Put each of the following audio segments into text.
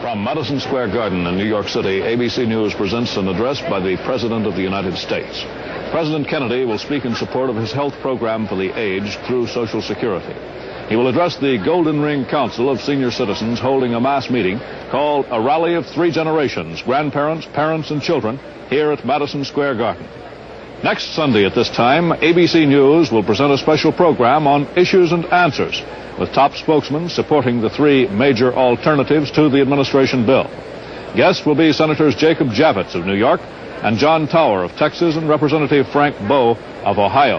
From Madison Square Garden in New York City, ABC News presents an address by the President of the United States. President Kennedy will speak in support of his health program for the aged through Social Security. He will address the Golden Ring Council of Senior Citizens holding a mass meeting called A Rally of Three Generations, Grandparents, Parents, and Children, here at Madison Square Garden. Next Sunday at this time, ABC News will present a special program on Issues and Answers, with top spokesmen supporting the three major alternatives to the administration bill. Guests will be Senators Jacob Javits of New York and John Tower of Texas and Representative Frank Bowe of Ohio.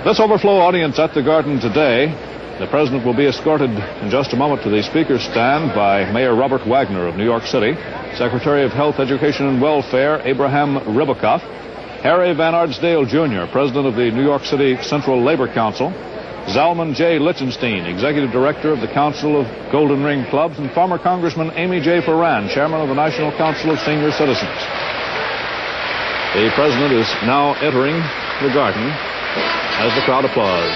This overflow audience at the Garden today, the President will be escorted in just a moment to the Speaker's stand by Mayor Robert Wagner of New York City, Secretary of Health, Education, and Welfare Abraham Ribicoff, Harry Van Ardsdale Jr., President of the New York City Central Labor Council, Zalman J. Lichtenstein, Executive Director of the Council of Golden Ring Clubs, and former Congressman Amy J. Ferran, Chairman of the National Council of Senior Citizens. The President is now entering the Garden as the crowd applauds.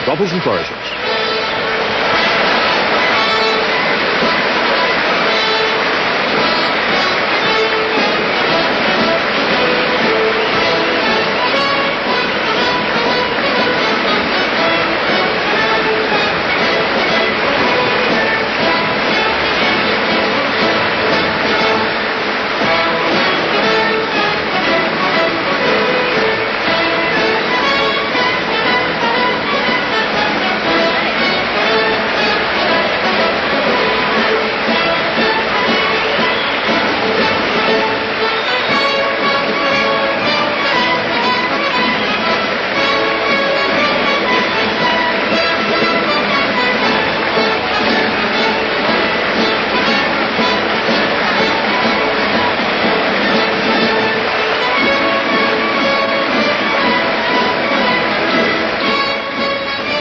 Ruffles and flourishes.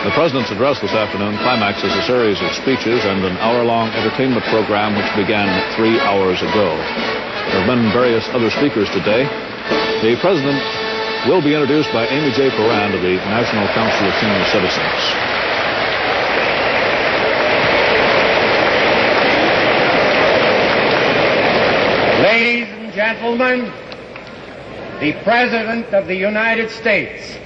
The President's address this afternoon climaxes a series of speeches and an hour-long entertainment program which began 3 hours ago. There have been various other speakers today. The President will be introduced by Amy J. Ferran of the National Council of Senior Citizens. Ladies and gentlemen, the President of the United States.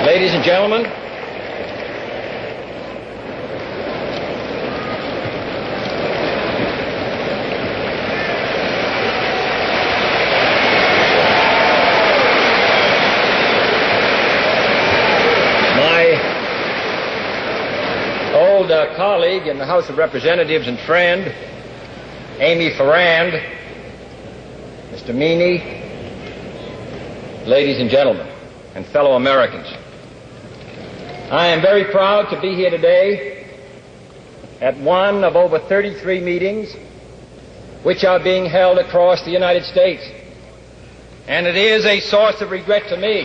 Ladies and gentlemen, my old colleague in the House of Representatives and friend, Amy Ferran, Mr. Meany, ladies and gentlemen, and fellow Americans. I am very proud to be here today at one of over 33 meetings which are being held across the United States. And it is a source of regret to me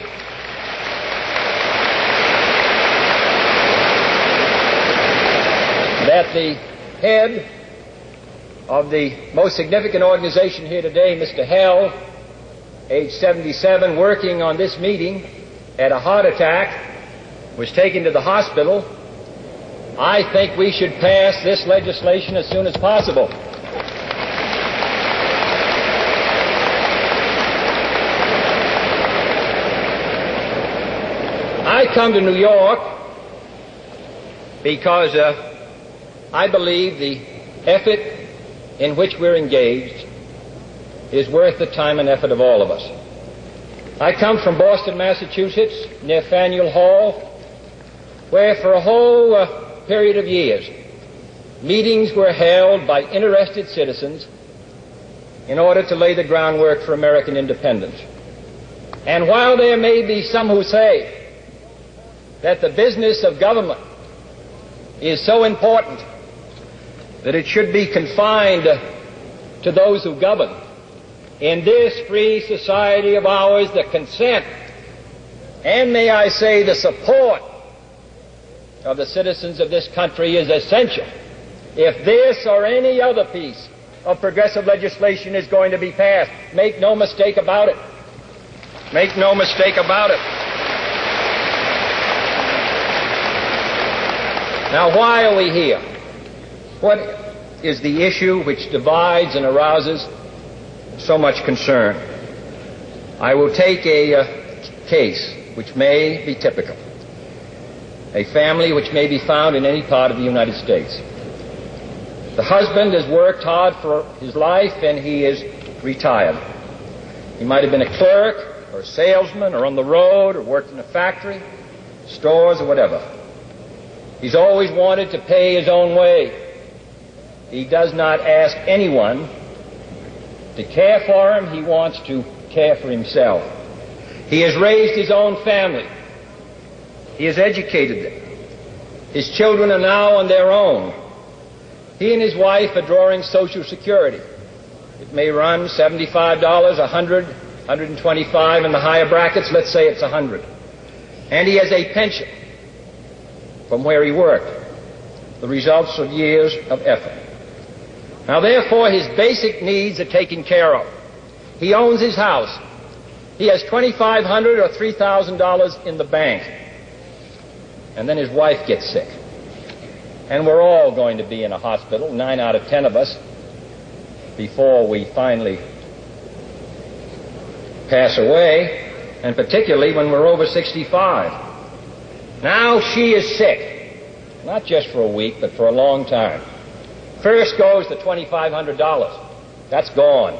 that the head of the most significant organization here today, Mr. Hell, age 77, working on this meeting, had a heart attack, was taken to the hospital. I think we should pass this legislation as soon as possible. I come to New York because I believe the effort in which we're engaged is worth the time and effort of all of us. I come from Boston, Massachusetts, near Faneuil Hall, where for a whole period of years, meetings were held by interested citizens in order to lay the groundwork for American independence. And while there may be some who say that the business of government is so important that it should be confined to those who govern. In this free society of ours, the consent, and may I say the support of the citizens of this country is essential if this or any other piece of progressive legislation is going to be passed. Make no mistake about it. Make no mistake about it. Now, why are we here? What is the issue which divides and arouses so much concern? I will take a case which may be typical. A family which may be found in any part of the United States. The husband has worked hard for his life and he is retired. He might have been a clerk or a salesman or on the road or worked in a factory, stores or whatever. He's always wanted to pay his own way. He does not ask anyone to care for him. He wants to care for himself. He has raised his own family. He has educated them. His children are now on their own. He and his wife are drawing Social Security. It may run $75, $100, $125 in the higher brackets. Let's say it's $100. And he has a pension from where he worked, the results of years of effort. Now, therefore, his basic needs are taken care of. He owns his house. He has $2,500 or $3,000 in the bank. And then his wife gets sick. And we're all going to be in a hospital, 9 out of 10 of us, before we finally pass away, and particularly when we're over 65. Now she is sick, not just for a week, but for a long time. First goes the $2,500. That's gone.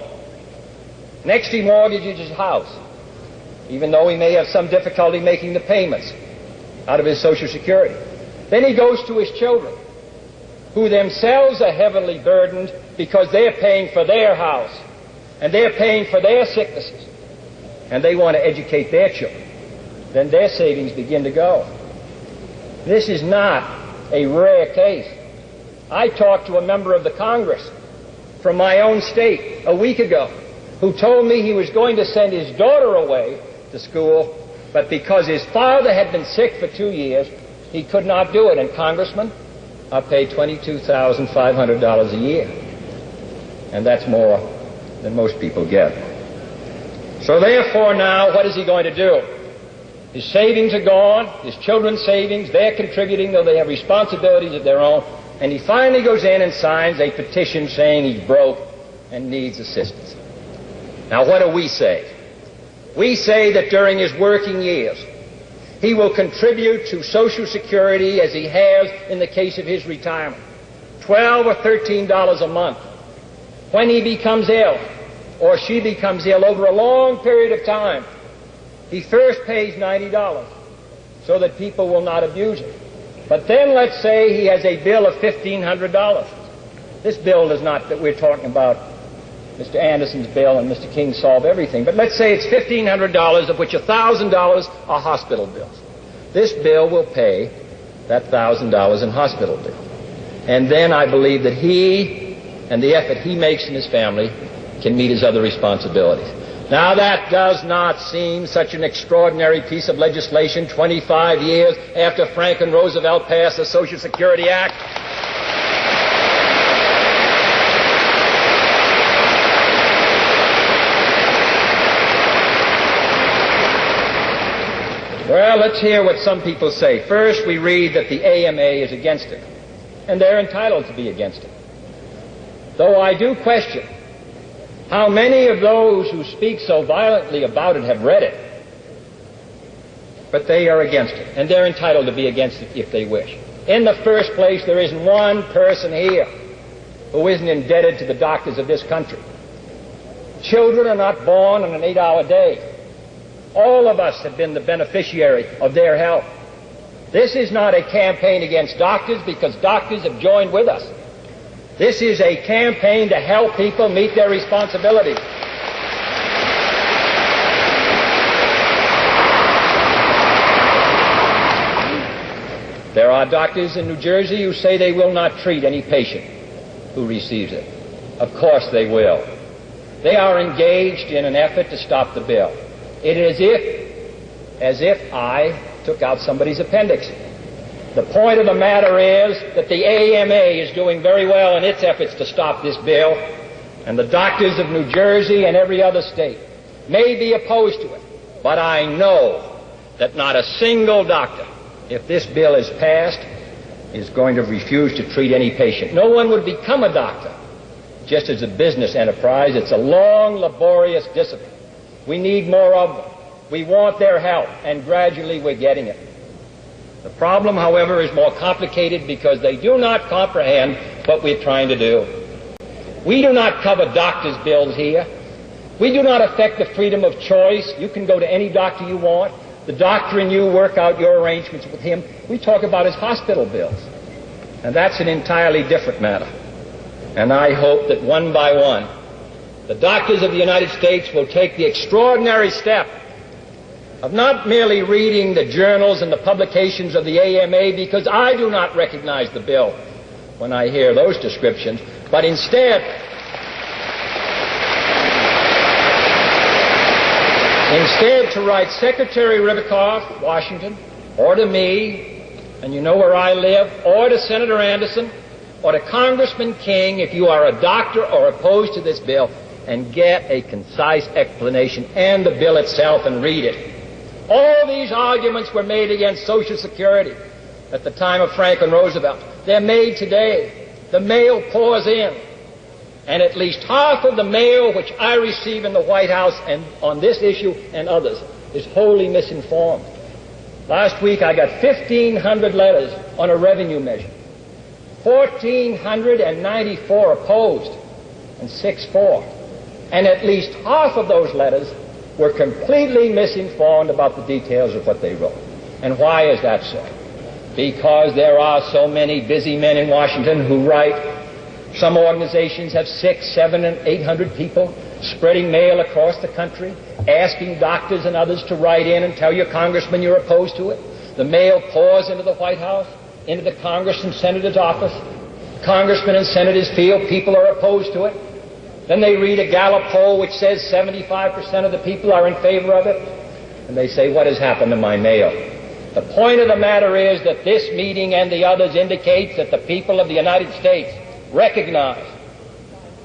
Next, he mortgages his house, even though he may have some difficulty making the payments out of his Social Security. Then he goes to his children, who themselves are heavily burdened because they're paying for their house, and they're paying for their sicknesses, and they want to educate their children. Then their savings begin to go. This is not a rare case. I talked to a member of the Congress from my own state a week ago who told me he was going to send his daughter away to school, but because his father had been sick for 2 years, he could not do it. And Congressman, I pay $22,500 a year. And that's more than most people get. So therefore now, what is he going to do? His savings are gone, his children's savings, they're contributing, though they have responsibilities of their own. And he finally goes in and signs a petition saying he's broke and needs assistance. Now, what do we say? We say that during his working years, he will contribute to Social Security as he has in the case of his retirement, $12 or $13 a month. When he becomes ill, or she becomes ill over a long period of time, he first pays $90 so that people will not abuse it. But then let's say he has a bill of $1,500. This bill does not, that we're talking about, Mr. Anderson's bill and Mr. King solve everything. But let's say it's $1,500, of which $1,000 are hospital bills. This bill will pay that $1,000 in hospital bill. And then I believe that he and the effort he makes in his family can meet his other responsibilities. Now, that does not seem such an extraordinary piece of legislation 25 years after Franklin Roosevelt passed the Social Security Act. Well, let's hear what some people say. First, we read that the AMA is against it, and they're entitled to be against it. Though I do question how many of those who speak so violently about it have read it. But they are against it, and they're entitled to be against it if they wish. In the first place, there isn't one person here who isn't indebted to the doctors of this country. Children are not born on an 8-hour day. All of us have been the beneficiary of their help. This is not a campaign against doctors because doctors have joined with us. This is a campaign to help people meet their responsibilities. There are doctors in New Jersey who say they will not treat any patient who receives it. Of course they will. They are engaged in an effort to stop the bill. It is as if I took out somebody's appendix. The point of the matter is that the AMA is doing very well in its efforts to stop this bill, and the doctors of New Jersey and every other state may be opposed to it. But I know that not a single doctor, if this bill is passed, is going to refuse to treat any patient. No one would become a doctor just as a business enterprise. It's a long, laborious discipline. We need more of them. We want their help, and gradually we're getting it. The problem, however, is more complicated because they do not comprehend what we're trying to do. We do not cover doctors' bills here. We do not affect the freedom of choice. You can go to any doctor you want. The doctor and you work out your arrangements with him. We talk about his hospital bills. And that's an entirely different matter. And I hope that one by one, the doctors of the United States will take the extraordinary step of not merely reading the journals and the publications of the AMA, because I do not recognize the bill when I hear those descriptions, but instead to write Secretary Ribicoff, Washington, or to me, and you know where I live, or to Senator Anderson, or to Congressman King, if you are a doctor or opposed to this bill, and get a concise explanation and the bill itself and read it. All these arguments were made against Social Security at the time of Franklin Roosevelt. They're made today. The mail pours in. And at least half of the mail which I receive in the White House and on this issue and others is wholly misinformed. Last week I got 1,500 letters on a revenue measure. 1,494 opposed and 6 for. And at least half of those letters were completely misinformed about the details of what they wrote. And why is that so? Because there are so many busy men in Washington who write. Some organizations have 600, 700, and 800 people spreading mail across the country, asking doctors and others to write in and tell your congressman you're opposed to it. The mail pours into the White House, into the Congress and Senator's office. Congressmen and senators feel people are opposed to it. Then they read a Gallup poll which says 75% of the people are in favor of it. And they say, what has happened to my mail? The point of the matter is that this meeting and the others indicates that the people of the United States recognize,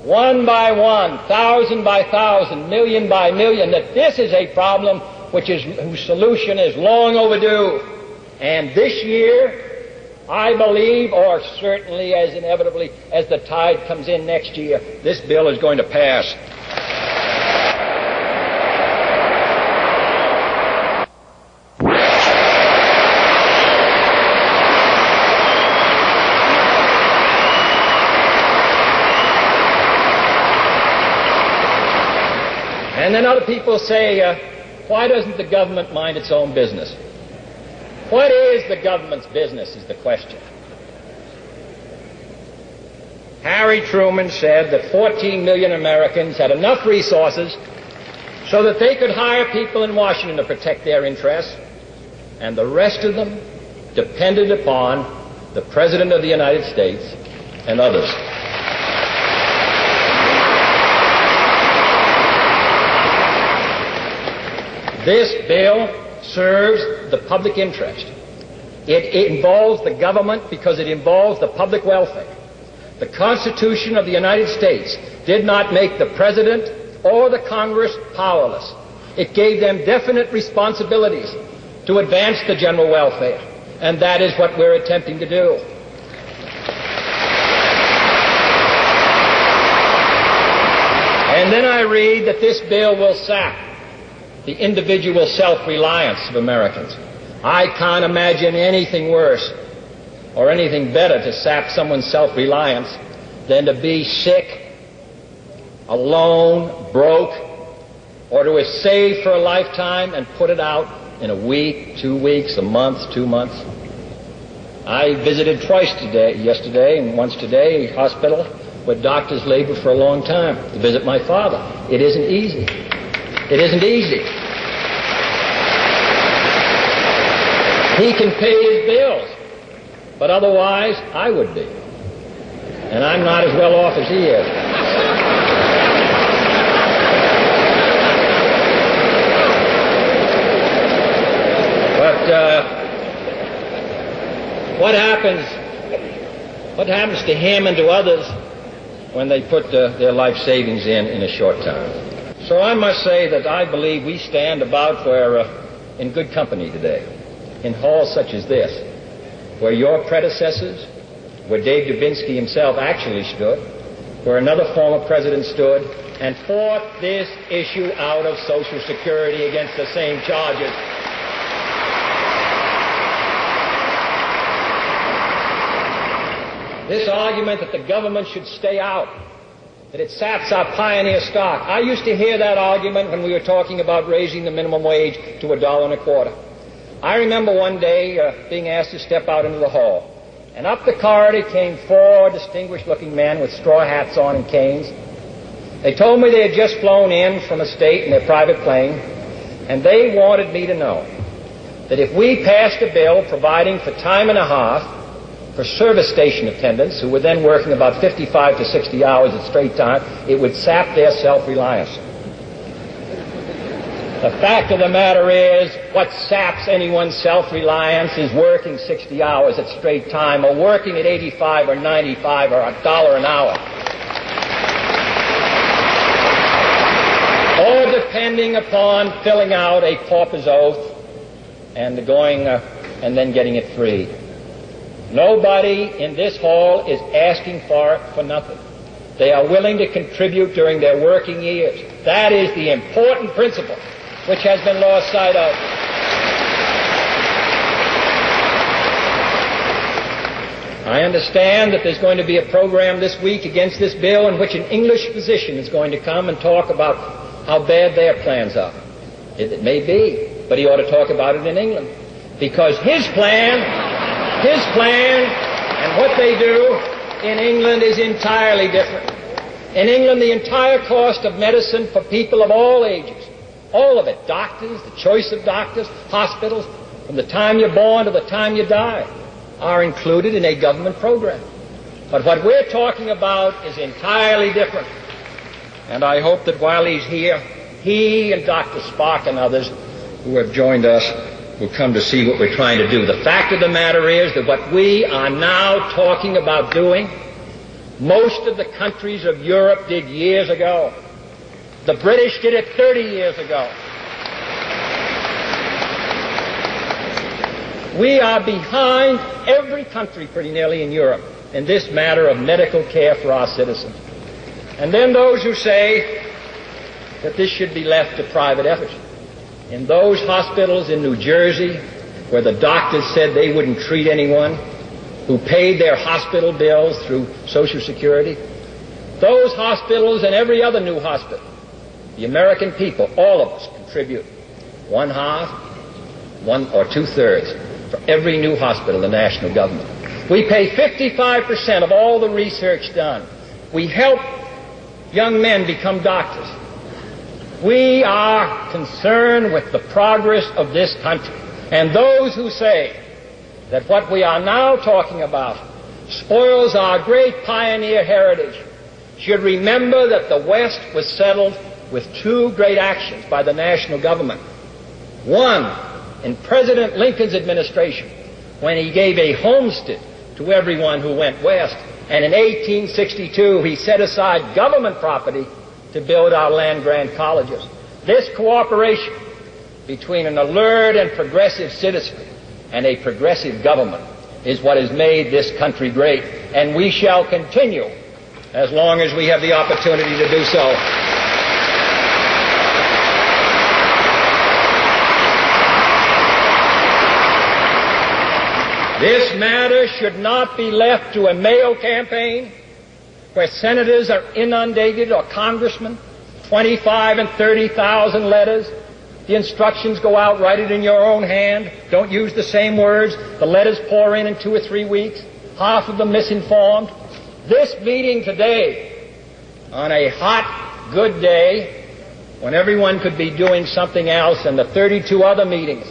one by one, thousand by thousand, million by million, that this is a problem whose solution is long overdue. And this year, I believe, or certainly as inevitably as the tide comes in next year, this bill is going to pass. And then other people say, why doesn't the government mind its own business? What is the government's business is the question. Harry Truman said that 14 million Americans had enough resources so that they could hire people in Washington to protect their interests, and the rest of them depended upon the President of the United States and others. This bill serves the public interest. It involves the government because it involves the public welfare. The Constitution of the United States did not make the President or the Congress powerless. It gave them definite responsibilities to advance the general welfare, and that is what we're attempting to do. And then I read that this bill will sap the individual self-reliance of Americans. I can't imagine anything worse or anything better to sap someone's self-reliance than to be sick, alone, broke, or to have saved for a lifetime and put it out in a week, 2 weeks, a month, 2 months. I visited twice yesterday and once today, a hospital where doctors labor for a long time to visit my father. It isn't easy. It isn't easy. He can pay his bills. but otherwise I would be. And I'm not as well off as he is. But what happens to him and to others when they put their life savings in a short time? So I must say that I believe we stand about where, in good company today, in halls such as this, where your predecessors, where Dave Dubinsky himself actually stood, where another former president stood, and fought this issue out of Social Security against the same charges. This argument that the government should stay out, that it saps our pioneer stock. I used to hear that argument when we were talking about raising the minimum wage to $1.25. I remember one day being asked to step out into the hall. And up the corridor came four distinguished-looking men with straw hats on and canes. They told me they had just flown in from a state in their private plane, and they wanted me to know that if we passed a bill providing for time and a half for service station attendants, who were then working about 55 to 60 hours at straight time, it would sap their self-reliance. The fact of the matter is, what saps anyone's self-reliance is working 60 hours at straight time, or working at 85 or 95 or $1 an hour. Or depending upon filling out a pauper's oath and going and then getting it free. Nobody in this hall is asking for it for nothing. They are willing to contribute during their working years. That is the important principle which has been lost sight of. I understand that there's going to be a program this week against this bill in which an English physician is going to come and talk about how bad their plans are. It may be, but he ought to talk about it in England. Because his plan and what they do in England is entirely different. In England, the entire cost of medicine for people of all ages, all of it, doctors, the choice of doctors, hospitals, from the time you're born to the time you die, are included in a government program. But what we're talking about is entirely different. And I hope that while he's here, he and Dr. Spock and others who have joined us will come to see what we're trying to do. The fact of the matter is that what we are now talking about doing, most of the countries of Europe did years ago. The British did it 30 years ago. We are behind every country pretty nearly in Europe in this matter of medical care for our citizens. And then those who say that this should be left to private efforts. In those hospitals in New Jersey where the doctors said they wouldn't treat anyone, who paid their hospital bills through Social Security, those hospitals and every other new hospital, the American people, all of us, contribute 1/2, 1 or 2/3 for every new hospital, the national government. We pay 55% of all the research done. We help young men become doctors. We are concerned with the progress of this country. And those who say that what we are now talking about spoils our great pioneer heritage should remember that the West was settled with two great actions by the national government. One, in President Lincoln's administration, when he gave a homestead to everyone who went west. And in 1862, he set aside government property to build our land-grant colleges. This cooperation between an alert and progressive citizenry and a progressive government is what has made this country great, and we shall continue as long as we have the opportunity to do so. This matter should not be left to a mail campaign where senators are inundated, or congressmen, 25 and 30,000 letters. The instructions go out, write it in your own hand, don't use the same words. The letters pour in 2 or 3 weeks, half of them misinformed. This meeting today, on a hot, good day, when everyone could be doing something else, and the 32 other meetings,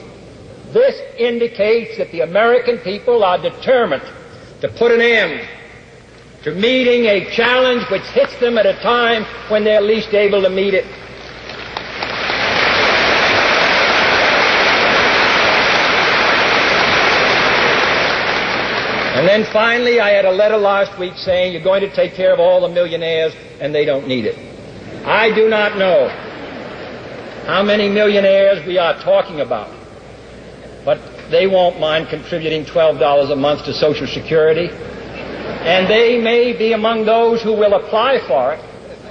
this indicates that the American people are determined to put an end to meeting a challenge which hits them at a time when they're least able to meet it. And then finally, I had a letter last week saying you're going to take care of all the millionaires and they don't need it. I do not know how many millionaires we are talking about, but they won't mind contributing $12 a month to Social Security, and they may be among those who will apply for it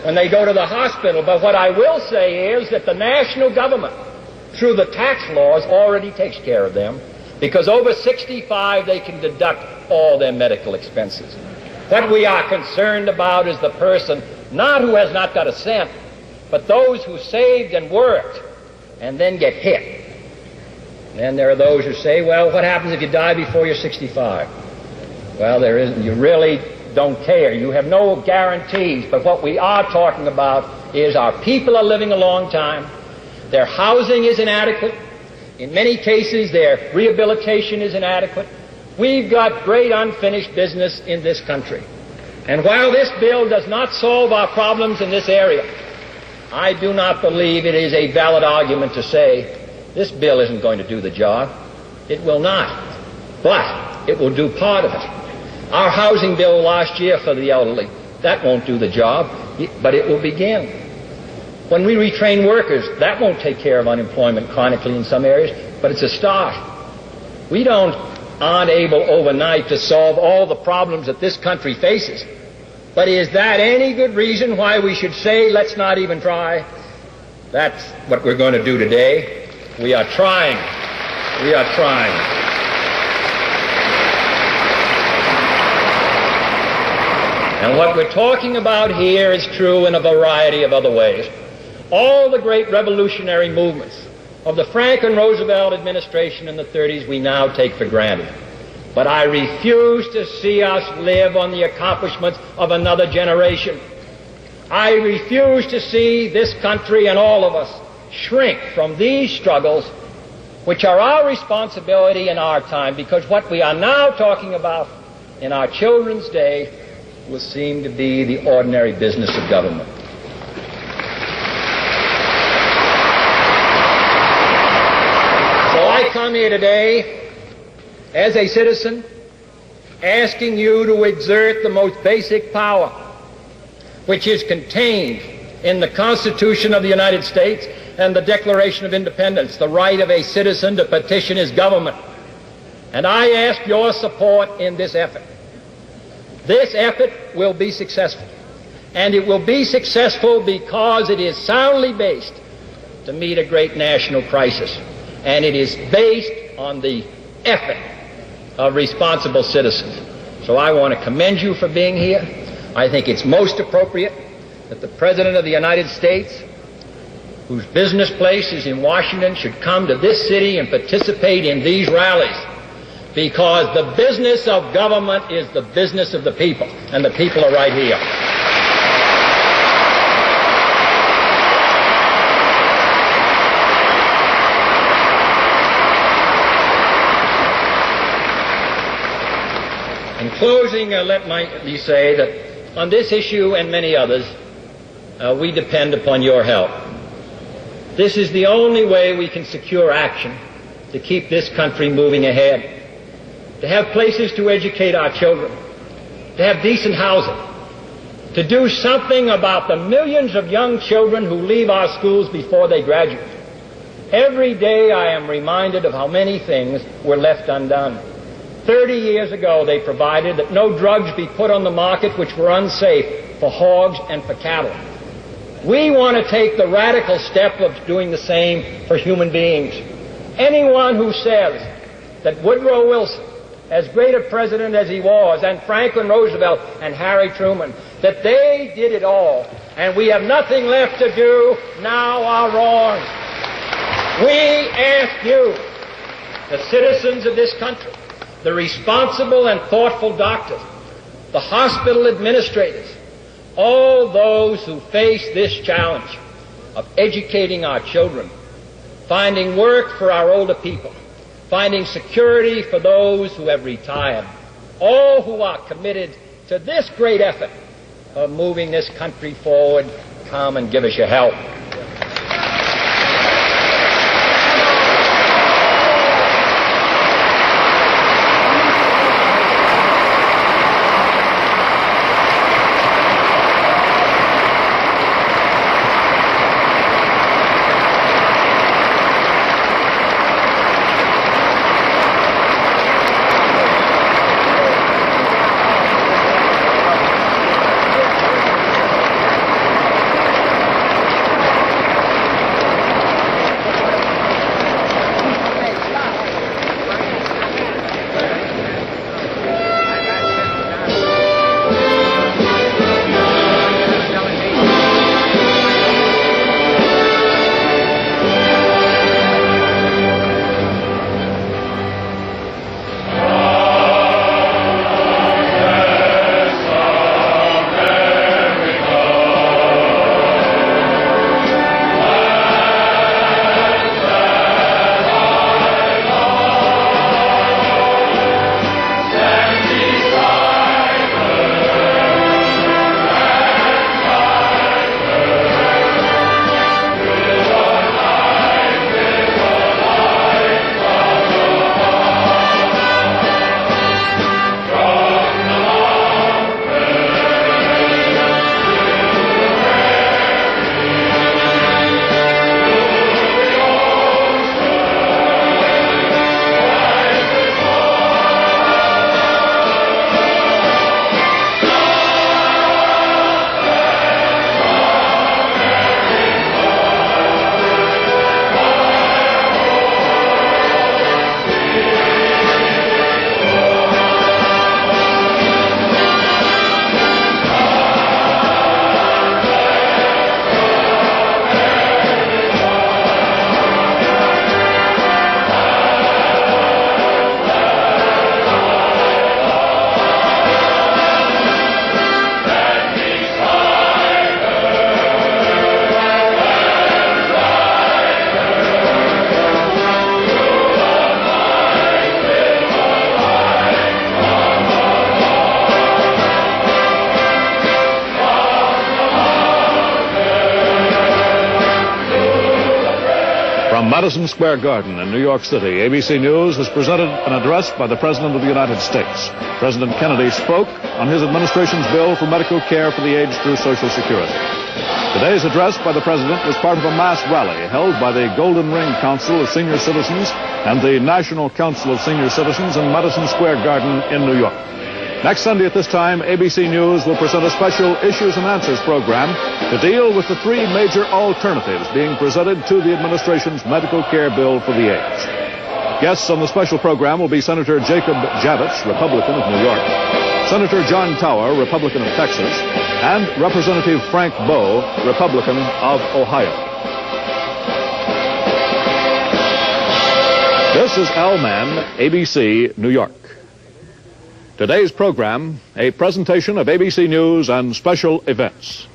when they go to the hospital. But what I will say is that the national government, through the tax laws, already takes care of them, because over 65 they can deduct all their medical expenses. What we are concerned about is the person, not who has not got a cent, but those who saved and worked and then get hit. Then there are those who say, well, what happens if you die before you're 65? Well, there isn't. You really don't care. You have no guarantees. But what we are talking about is our people are living a long time. Their housing is inadequate. In many cases, their rehabilitation is inadequate. We've got great unfinished business in this country. And while this bill does not solve our problems in this area, I do not believe it is a valid argument to say this bill isn't going to do the job. It will not. But it will do part of it. Our housing bill last year for the elderly, that won't do the job, but it will begin. When we retrain workers, that won't take care of unemployment chronically in some areas, but it's a start. We aren't able overnight to solve all the problems that this country faces. But is that any good reason why we should say, let's not even try? That's what we're going to do today. We are trying. We are trying. And what we're talking about here is true in a variety of other ways. All the great revolutionary movements of the Franklin Roosevelt administration in the 30s we now take for granted. But I refuse to see us live on the accomplishments of another generation. I refuse to see this country and all of us shrink from these struggles, which are our responsibility in our time, because what we are now talking about in our children's day will seem to be the ordinary business of government. So I come here today as a citizen, asking you to exert the most basic power which is contained in the Constitution of the United States and the Declaration of Independence, the right of a citizen to petition his government. And I ask your support in this effort. This effort will be successful. And it will be successful because it is soundly based to meet a great national crisis. And it is based on the effort of responsible citizens. So I want to commend you for being here. I think it's most appropriate that the President of the United States, whose business place is in Washington, should come to this city and participate in these rallies, because the business of government is the business of the people, and the people are right here. In closing, let me say that on this issue and many others, we depend upon your help. This is the only way we can secure action to keep this country moving ahead, to have places to educate our children, to have decent housing, to do something about the millions of young children who leave our schools before they graduate. Every day I am reminded of how many things were left undone. 30 years ago, they provided that no drugs be put on the market which were unsafe for hogs and for cattle. We want to take the radical step of doing the same for human beings. Anyone who says that Woodrow Wilson, as great a president as he was, and Franklin Roosevelt and Harry Truman, that they did it all, and we have nothing left to do, now are wrong. We ask you, the citizens of this country, the responsible and thoughtful doctors, the hospital administrators, all those who face this challenge of educating our children, finding work for our older people, finding security for those who have retired, all who are committed to this great effort of moving this country forward, come and give us your help. From Madison Square Garden in New York City, ABC News has presented an address by the President of the United States. President Kennedy spoke on his administration's bill for medical care for the aged through Social Security. Today's address by the President was part of a mass rally held by the Golden Ring Council of Senior Citizens and the National Council of Senior Citizens in Madison Square Garden in New York. Next Sunday at this time, ABC News will present a special Issues and Answers program to deal with the three major alternatives being presented to the administration's medical care bill for the aged. Guests on the special program will be Senator Jacob Javits, Republican of New York, Senator John Tower, Republican of Texas, and Representative Frank Bowe, Republican of Ohio. This is Al Mann, ABC, New York. Today's program, a presentation of ABC News and special events.